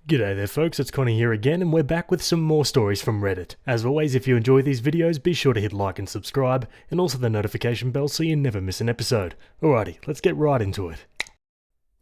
G'day there folks, it's Connie here again and we're back with some more stories from Reddit. As always, if you enjoy these videos, be sure to hit like and subscribe, and also the notification bell so you never miss an episode. Alrighty, let's get right into it.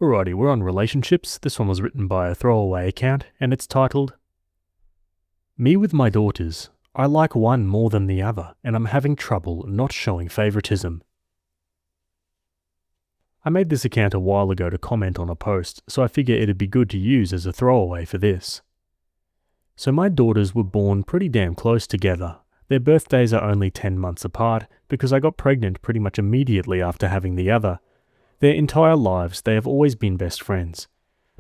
Alrighty, we're on relationships. This one was written by a throwaway account, and it's titled, Me with my daughters. I like one more than the other, and I'm having trouble not showing favoritism. I made this account a while ago to comment on a post, so I figure it'd be good to use as a throwaway for this. So my daughters were born pretty damn close together. Their birthdays are only 10 months apart because I got pregnant pretty much immediately after having the other. Their entire lives they have always been best friends.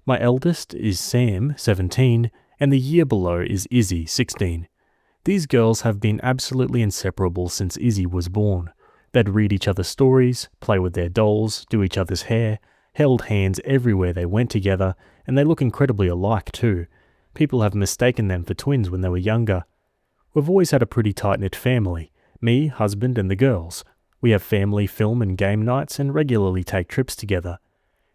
My eldest is Sam, 17, and the year below is Izzy, 16. These girls have been absolutely inseparable since Izzy was born. They'd read each other's stories, play with their dolls, do each other's hair, held hands everywhere they went together, and they look incredibly alike too. People have mistaken them for twins when they were younger. We've always had a pretty tight-knit family, me, husband, and the girls. We have family film and game nights and regularly take trips together.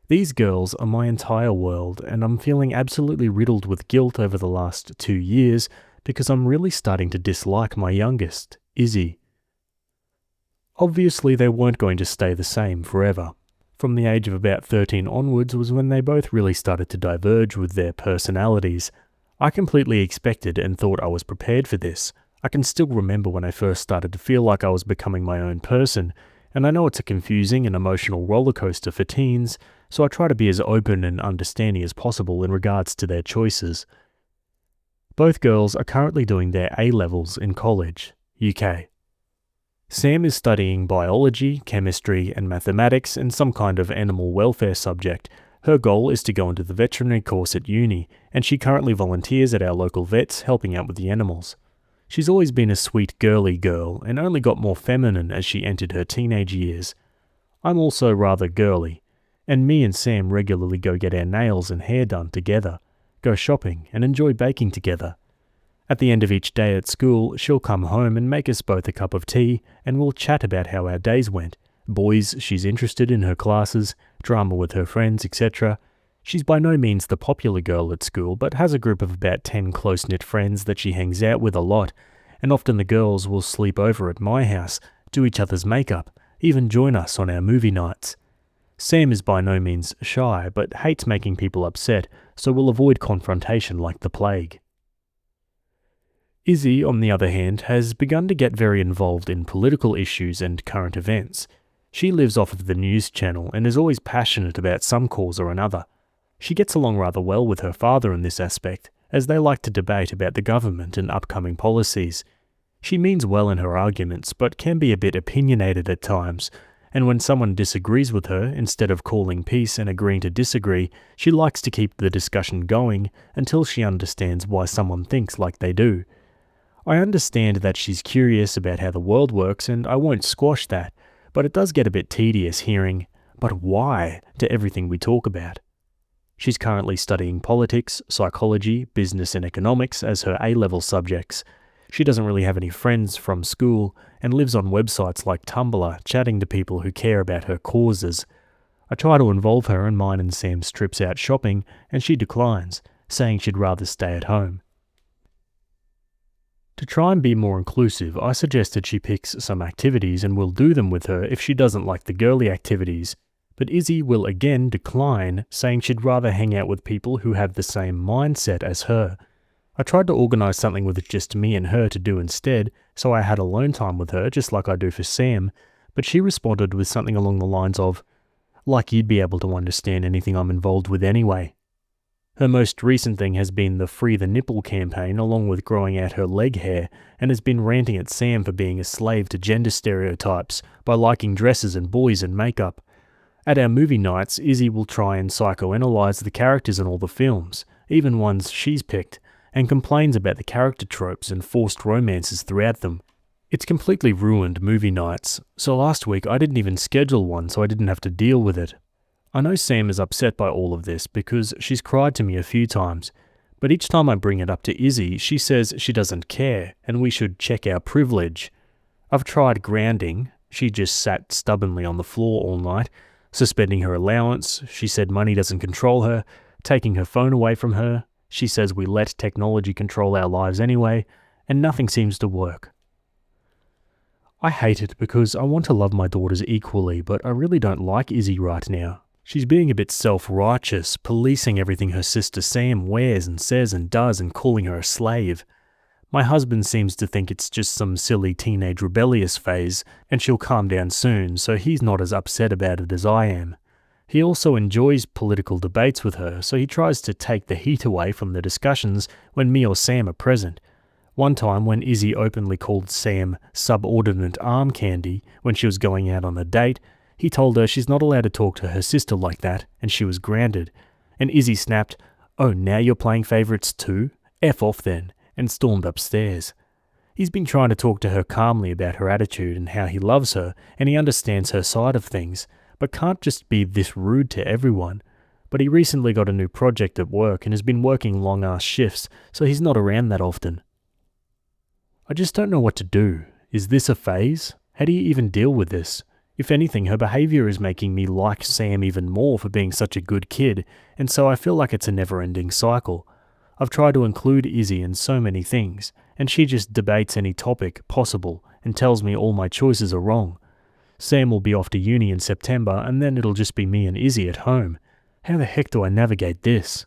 These girls are my entire world, and I'm feeling absolutely riddled with guilt over the last 2 years because I'm really starting to dislike my youngest, Izzy. Obviously, they weren't going to stay the same forever. From the age of about 13 onwards was when they both really started to diverge with their personalities. I completely expected and thought I was prepared for this. I can still remember when I first started to feel like I was becoming my own person, and I know it's a confusing and emotional roller coaster for teens, so I try to be as open and understanding as possible in regards to their choices. Both girls are currently doing their A-levels in college, UK. Sam is studying biology, chemistry, and mathematics and some kind of animal welfare subject. Her goal is to go into the veterinary course at uni, and she currently volunteers at our local vets helping out with the animals. She's always been a sweet girly girl and only got more feminine as she entered her teenage years. I'm also rather girly, and me and Sam regularly go get our nails and hair done together, go shopping, and enjoy baking together. At the end of each day at school, she'll come home and make us both a cup of tea, and we'll chat about how our days went, boys she's interested in her classes, drama with her friends, etc. She's by no means the popular girl at school, but has a group of about 10 close-knit friends that she hangs out with a lot, and often the girls will sleep over at my house, do each other's makeup, even join us on our movie nights. Sam is by no means shy, but hates making people upset, so will avoid confrontation like the plague. Izzy, on the other hand, has begun to get very involved in political issues and current events. She lives off of the news channel and is always passionate about some cause or another. She gets along rather well with her father in this aspect, as they like to debate about the government and upcoming policies. She means well in her arguments, but can be a bit opinionated at times, and when someone disagrees with her, instead of calling peace and agreeing to disagree, she likes to keep the discussion going until she understands why someone thinks like they do. I understand that she's curious about how the world works, and I won't squash that, but it does get a bit tedious hearing, "But why?" to everything we talk about. She's currently studying politics, psychology, business and economics as her A-level subjects. She doesn't really have any friends from school, and lives on websites like Tumblr, chatting to people who care about her causes. I try to involve her in mine and Sam's trips out shopping, and she declines, saying she'd rather stay at home. To try and be more inclusive, I suggested she picks some activities and we'll do them with her if she doesn't like the girly activities, but Izzy will again decline, saying she'd rather hang out with people who have the same mindset as her. I tried to organise something with just me and her to do instead, so I had alone time with her just like I do for Sam, but she responded with something along the lines of, "Like you'd be able to understand anything I'm involved with anyway." Her most recent thing has been the Free the Nipple campaign, along with growing out her leg hair, and has been ranting at Sam for being a slave to gender stereotypes by liking dresses and boys and makeup. At our movie nights, Izzy will try and psychoanalyze the characters in all the films, even ones she's picked, and complains about the character tropes and forced romances throughout them. It's completely ruined movie nights, so last week I didn't even schedule one so I didn't have to deal with it. I know Sam is upset by all of this because she's cried to me a few times, but each time I bring it up to Izzy, she says she doesn't care and we should check our privilege. I've tried grounding, she just sat stubbornly on the floor all night, suspending her allowance, she said money doesn't control her, taking her phone away from her, She says we let technology control our lives anyway, and nothing seems to work. I hate it because I want to love my daughters equally, but I really don't like Izzy right now. She's being a bit self-righteous, policing everything her sister Sam wears and says and does and calling her a slave. My husband seems to think it's just some silly teenage rebellious phase, and she'll calm down soon, so he's not as upset about it as I am. He also enjoys political debates with her, so he tries to take the heat away from the discussions when me or Sam are present. One time when Izzy openly called Sam subordinate arm candy when she was going out on a date, he told her she's not allowed to talk to her sister like that, and she was grounded. And Izzy snapped, "Oh, now you're playing favourites too? F off then," and stormed upstairs. He's been trying to talk to her calmly about her attitude and how he loves her, and he understands her side of things, but can't just be this rude to everyone. But he recently got a new project at work and has been working long-ass shifts, so he's not around that often. I just don't know what to do. Is this a phase? How do you even deal with this? If anything, her behaviour is making me like Sam even more for being such a good kid, and so I feel like it's a never-ending cycle. I've tried to include Izzy in so many things, and she just debates any topic possible and tells me all my choices are wrong. Sam will be off to uni in September, and then it'll just be me and Izzy at home. How the heck do I navigate this?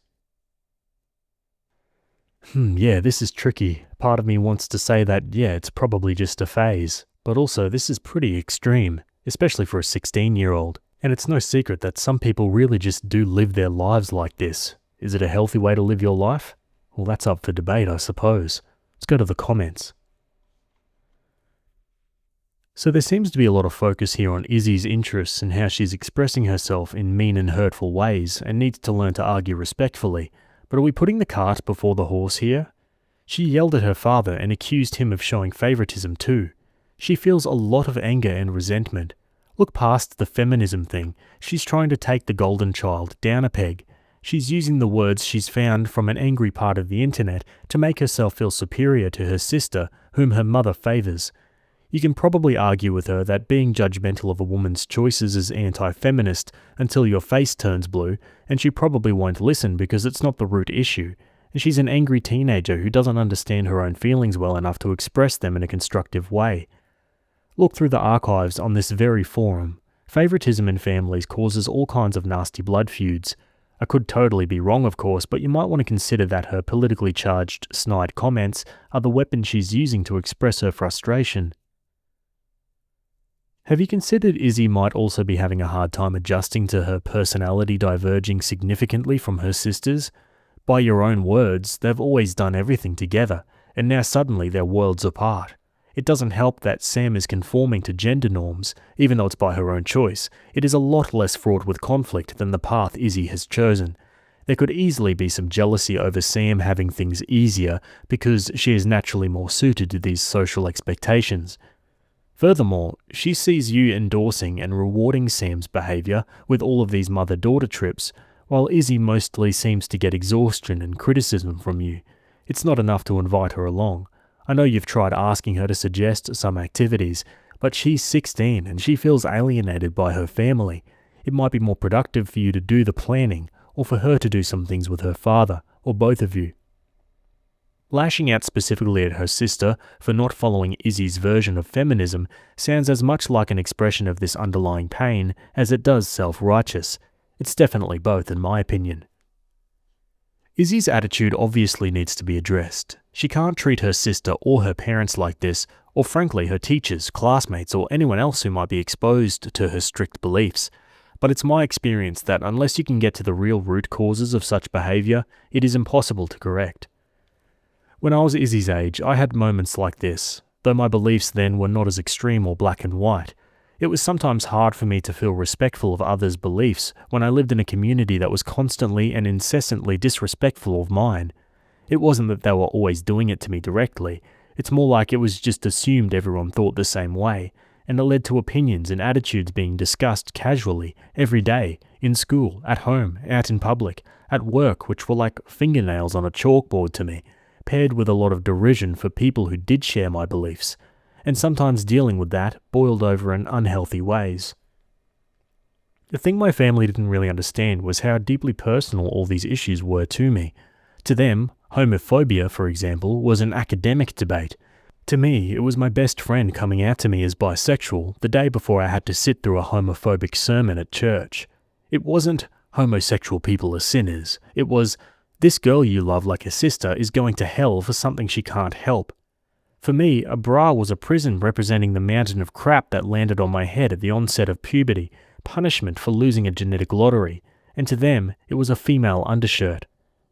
Yeah, this is tricky. Part of me wants to say that, yeah, it's probably just a phase, but also this is pretty extreme, especially for a 16-year-old. And it's no secret that some people really just do live their lives like this. Is it a healthy way to live your life? Well, that's up for debate, I suppose. Let's go to the comments. So there seems to be a lot of focus here on Izzy's interests and how she's expressing herself in mean and hurtful ways and needs to learn to argue respectfully. But are we putting the cart before the horse here? She yelled at her father and accused him of showing favoritism too. She feels a lot of anger and resentment. Look past the feminism thing. She's trying to take the golden child down a peg. She's using the words she's found from an angry part of the internet to make herself feel superior to her sister, whom her mother favours. You can probably argue with her that being judgmental of a woman's choices is anti-feminist until your face turns blue, and she probably won't listen because it's not the root issue, and she's an angry teenager who doesn't understand her own feelings well enough to express them in a constructive way. Look through the archives on this very forum. Favoritism in families causes all kinds of nasty blood feuds. I could totally be wrong, of course, but you might want to consider that her politically charged, snide comments are the weapon she's using to express her frustration. Have you considered Izzy might also be having a hard time adjusting to her personality diverging significantly from her sister's? By your own words, they've always done everything together, and now suddenly they're worlds apart. It doesn't help that Sam is conforming to gender norms, even though it's by her own choice. It is a lot less fraught with conflict than the path Izzy has chosen. There could easily be some jealousy over Sam having things easier because she is naturally more suited to these social expectations. Furthermore, she sees you endorsing and rewarding Sam's behaviour with all of these mother-daughter trips, while Izzy mostly seems to get exhaustion and criticism from you. It's not enough to invite her along. I know you've tried asking her to suggest some activities, but she's 16 and she feels alienated by her family. It might be more productive for you to do the planning, or for her to do some things with her father, or both of you. Lashing out specifically at her sister for not following Izzy's version of feminism sounds as much like an expression of this underlying pain as it does self-righteous. It's definitely both, in my opinion. Izzy's attitude obviously needs to be addressed. She can't treat her sister or her parents like this, or frankly her teachers, classmates, or anyone else who might be exposed to her strict beliefs. But it's my experience that unless you can get to the real root causes of such behaviour, it is impossible to correct. When I was Izzy's age, I had moments like this, though my beliefs then were not as extreme or black and white. It was sometimes hard for me to feel respectful of others' beliefs when I lived in a community that was constantly and incessantly disrespectful of mine. It wasn't that they were always doing it to me directly, it's more like it was just assumed everyone thought the same way, and it led to opinions and attitudes being discussed casually, every day, in school, at home, out in public, at work, which were like fingernails on a chalkboard to me, paired with a lot of derision for people who did share my beliefs, and sometimes dealing with that boiled over in unhealthy ways. The thing my family didn't really understand was how deeply personal all these issues were to me. To them, homophobia, for example, was an academic debate. To me, it was my best friend coming out to me as bisexual the day before I had to sit through a homophobic sermon at church. It wasn't homosexual people are sinners. It was, this girl you love like a sister is going to hell for something she can't help. For me, a bra was a prison representing the mountain of crap that landed on my head at the onset of puberty, punishment for losing a genetic lottery, and to them, it was a female undershirt.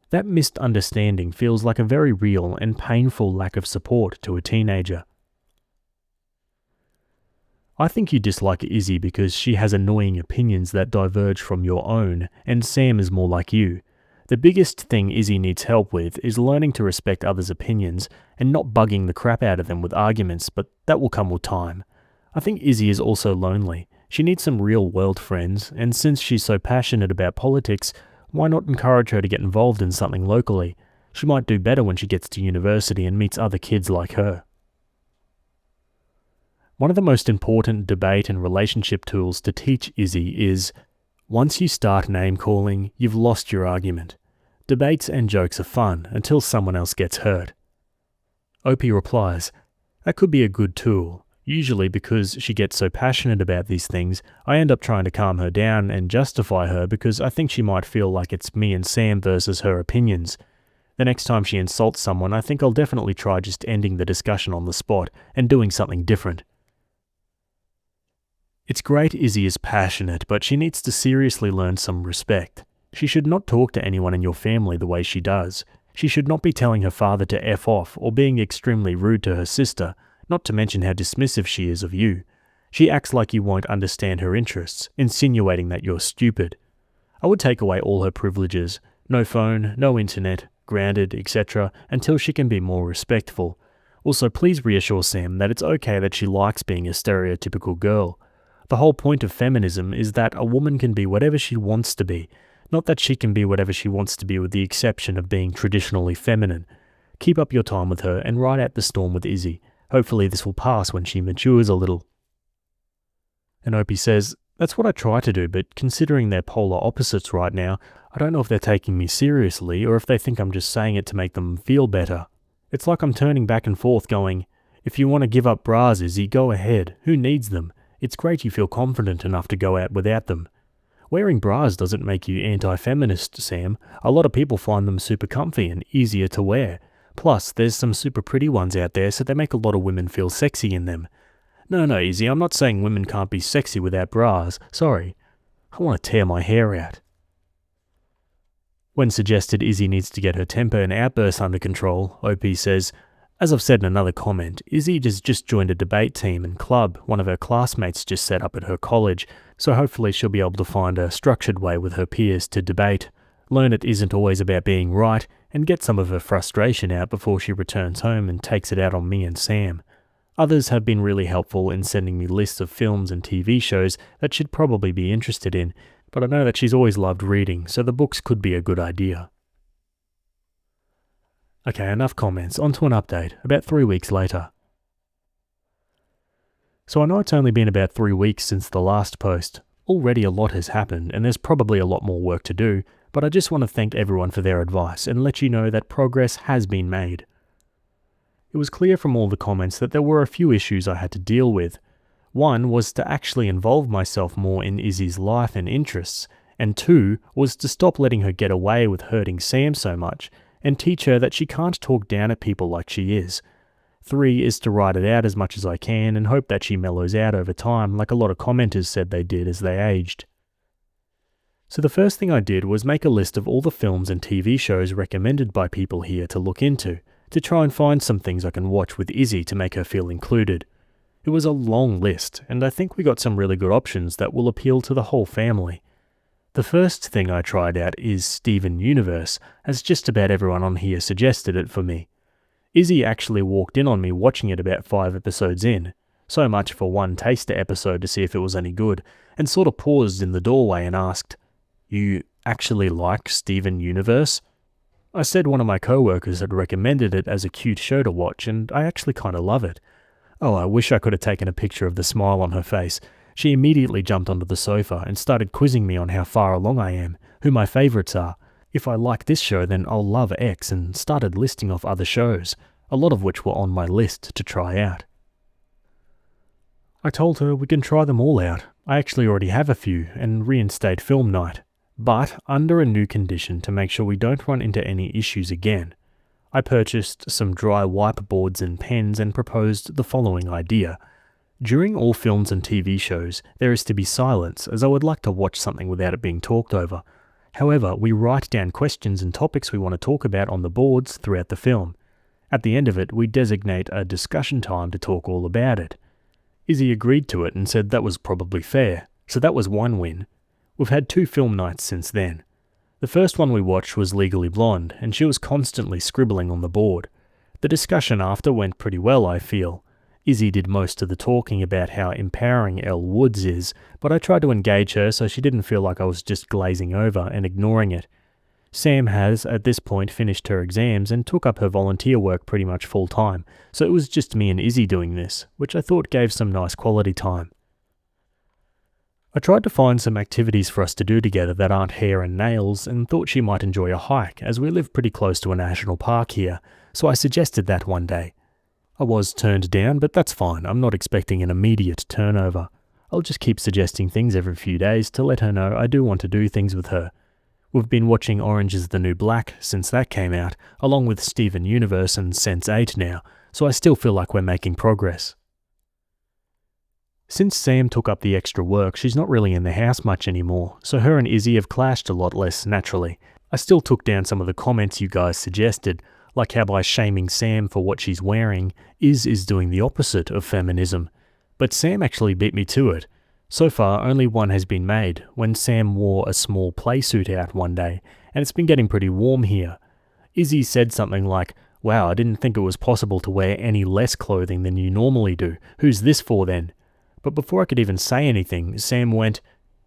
That misunderstanding feels like a very real and painful lack of support to a teenager. I think you dislike Izzy because she has annoying opinions that diverge from your own, and Sam is more like you. The biggest thing Izzy needs help with is learning to respect others' opinions and not bugging the crap out of them with arguments, but that will come with time. I think Izzy is also lonely. She needs some real-world friends, and since she's so passionate about politics, why not encourage her to get involved in something locally? She might do better when she gets to university and meets other kids like her. One of the most important debate and relationship tools to teach Izzy is, once you start name-calling, you've lost your argument. Debates and jokes are fun until someone else gets hurt. Opie replies, that could be a good tool. Usually because she gets so passionate about these things, I end up trying to calm her down and justify her because I think she might feel like it's me and Sam versus her opinions. The next time she insults someone, I think I'll definitely try just ending the discussion on the spot and doing something different. It's great Izzy is passionate, but she needs to seriously learn some respect. She should not talk to anyone in your family the way she does. She should not be telling her father to F off or being extremely rude to her sister, not to mention how dismissive she is of you. She acts like you won't understand her interests, insinuating that you're stupid. I would take away all her privileges, no phone, no internet, grounded, etc., until she can be more respectful. Also, please reassure Sam that it's okay that she likes being a stereotypical girl. The whole point of feminism is that a woman can be whatever she wants to be, not that she can be whatever she wants to be with the exception of being traditionally feminine. Keep up your time with her and ride out the storm with Izzy. Hopefully this will pass when she matures a little. And Opie says, that's what I try to do, but considering they're polar opposites right now, I don't know if they're taking me seriously or if they think I'm just saying it to make them feel better. It's like I'm turning back and forth going, if you want to give up bras, Izzy, go ahead. Who needs them? It's great you feel confident enough to go out without them. Wearing bras doesn't make you anti-feminist, Sam. A lot of people find them super comfy and easier to wear. Plus, there's some super pretty ones out there, so they make a lot of women feel sexy in them. No, Izzy, I'm not saying women can't be sexy without bras. Sorry. I want to tear my hair out. When suggested Izzy needs to get her temper and outbursts under control, OP says, as I've said in another comment, Izzy has just joined a debate team and club one of her classmates just set up at her college, so hopefully she'll be able to find a structured way with her peers to debate, learn it isn't always about being right, and get some of her frustration out before she returns home and takes it out on me and Sam. Others have been really helpful in sending me lists of films and TV shows that she'd probably be interested in, but I know that she's always loved reading, so the books could be a good idea. Okay, enough comments, on to an update, about 3 weeks later. So I know it's only been about 3 weeks since the last post. Already a lot has happened, and there's probably a lot more work to do, but I just want to thank everyone for their advice and let you know that progress has been made. It was clear from all the comments that there were a few issues I had to deal with. One was to actually involve myself more in Izzy's life and interests, and 2 was to stop letting her get away with hurting Sam so much, and teach her that she can't talk down at people like she is. 3 is to write it out as much as I can and hope that she mellows out over time like a lot of commenters said they did as they aged. So the first thing I did was make a list of all the films and TV shows recommended by people here to look into, to try and find some things I can watch with Izzy to make her feel included. It was a long list, and I think we got some really good options that will appeal to the whole family. The first thing I tried out is Steven Universe, as just about everyone on here suggested it for me. Izzy actually walked in on me watching it about 5 episodes in, so much for one taster episode to see if it was any good, and sort of paused in the doorway and asked, "You actually like Steven Universe?" I said one of my co-workers had recommended it as a cute show to watch, and I actually kind of love it. Oh, I wish I could have taken a picture of the smile on her face. She immediately jumped onto the sofa and started quizzing me on how far along I am, who my favourites are. If I like this show, then I'll love X, and started listing off other shows, a lot of which were on my list to try out. I told her we can try them all out. I actually already have a few, and reinstate film night, but under a new condition to make sure we don't run into any issues again. I purchased some dry wipe boards and pens and proposed the following idea. During all films and TV shows, there is to be silence, as I would like to watch something without it being talked over. However, we write down questions and topics we want to talk about on the boards throughout the film. At the end of it, we designate a discussion time to talk all about it. Izzy agreed to it and said that was probably fair, so that was one win. We've had 2 film nights since then. The first one we watched was Legally Blonde, and she was constantly scribbling on the board. The discussion after went pretty well, I feel. Izzy did most of the talking about how empowering Elle Woods is, but I tried to engage her so she didn't feel like I was just glazing over and ignoring it. Sam has, at this point, finished her exams and took up her volunteer work pretty much full time, so it was just me and Izzy doing this, which I thought gave some nice quality time. I tried to find some activities for us to do together that aren't hair and nails, and thought she might enjoy a hike, as we live pretty close to a national park here, so I suggested that one day. I was turned down, but that's fine. I'm not expecting an immediate turnover. I'll just keep suggesting things every few days to let her know I do want to do things with her. We've been watching Orange is the New Black since that came out, along with Steven Universe and Sense8 now, so I still feel like we're making progress. Since Sam took up the extra work, she's not really in the house much anymore, so her and Izzy have clashed a lot less naturally. I still took down some of the comments you guys suggested, like how by shaming Sam for what she's wearing, is doing the opposite of feminism. But Sam actually beat me to it. So far, only one has been made, when Sam wore a small playsuit out one day, and it's been getting pretty warm here. Izzy said something like, "Wow, I didn't think it was possible to wear any less clothing than you normally do. Who's this for then?" But before I could even say anything, Sam went,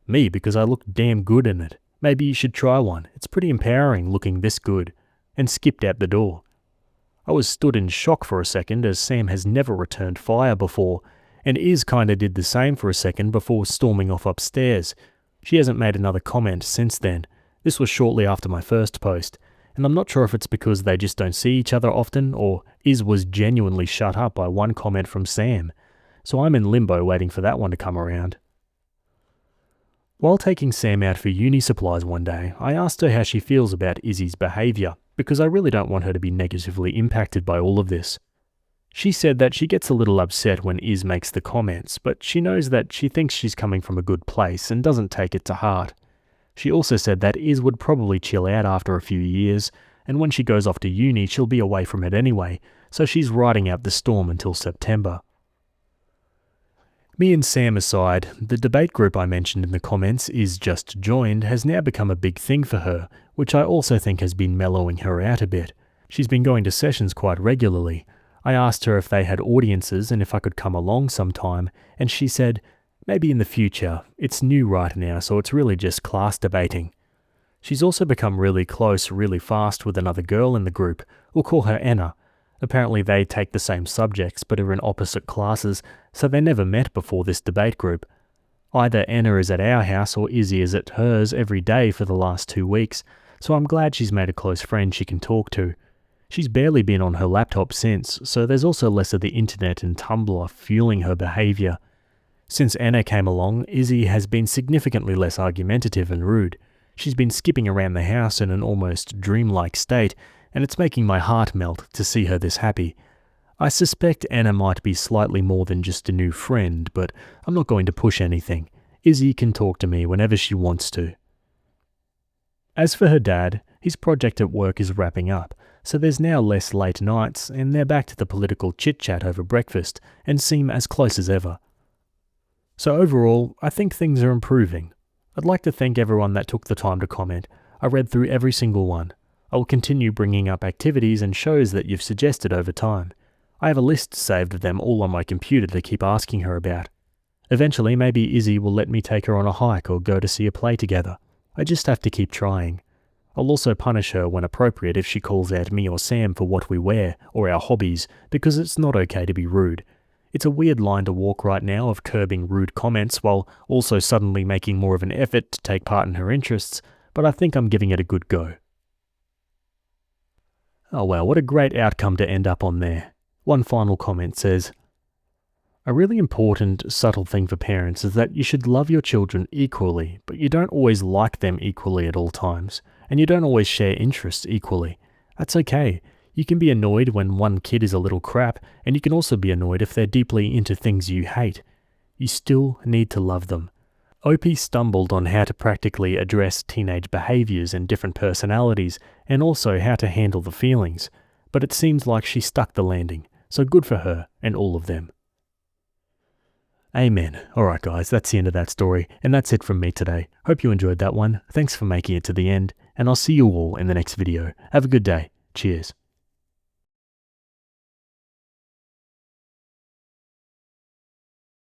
"Me, because I look damn good in it. Maybe you should try one. It's pretty empowering looking this good," and skipped out the door. I was stood in shock for a second, as Sam has never returned fire before, and kinda did the same for a second before storming off upstairs. She hasn't made another comment since then. This was shortly after my first post, and I'm not sure if it's because they just don't see each other often, or was genuinely shut up by one comment from Sam. So I'm in limbo waiting for that one to come around. While taking Sam out for uni supplies one day, I asked her how she feels about Izzy's behaviour, because I really don't want her to be negatively impacted by all of this. She said that she gets a little upset when makes the comments, but she knows that she thinks she's coming from a good place and doesn't take it to heart. She also said that would probably chill out after a few years, and when she goes off to uni she'll be away from it anyway, so she's riding out the storm until September. Me and Sam aside, the debate group I mentioned in the comments just joined has now become a big thing for her, which I also think has been mellowing her out a bit. She's been going to sessions quite regularly. I asked her if they had audiences and if I could come along sometime, and she said, maybe in the future. It's new right now, so it's really just class debating. She's also become really close really fast with another girl in the group. We'll call her Anna. Apparently they take the same subjects but are in opposite classes, so they never met before this debate group. Either Anna is at our house or Izzy is at hers every day for the last 2 weeks, so I'm glad she's made a close friend she can talk to. She's barely been on her laptop since, so there's also less of the internet and Tumblr fueling her behaviour. Since Anna came along, Izzy has been significantly less argumentative and rude. She's been skipping around the house in an almost dreamlike state, and it's making my heart melt to see her this happy. I suspect Anna might be slightly more than just a new friend, but I'm not going to push anything. Izzy can talk to me whenever she wants to. As for her dad, his project at work is wrapping up, so there's now less late nights, and they're back to the political chit-chat over breakfast, and seem as close as ever. So overall, I think things are improving. I'd like to thank everyone that took the time to comment. I read through every single one. I will continue bringing up activities and shows that you've suggested over time. I have a list saved of them all on my computer to keep asking her about. Eventually, maybe Izzy will let me take her on a hike or go to see a play together. I just have to keep trying. I'll also punish her when appropriate if she calls out me or Sam for what we wear or our hobbies, because it's not okay to be rude. It's a weird line to walk right now of curbing rude comments while also suddenly making more of an effort to take part in her interests, but I think I'm giving it a good go. Oh wow, what a great outcome to end up on there. One final comment says, a really important, subtle thing for parents is that you should love your children equally, but you don't always like them equally at all times, and you don't always share interests equally. That's okay. You can be annoyed when one kid is a little crap, and you can also be annoyed if they're deeply into things you hate. You still need to love them. Opie stumbled on how to practically address teenage behaviours and different personalities, and also how to handle the feelings, but it seems like she stuck the landing, so good for her and all of them. Amen. Alright guys, that's the end of that story, and that's it from me today. Hope you enjoyed that one. Thanks for making it to the end, and I'll see you all in the next video. Have a good day. Cheers.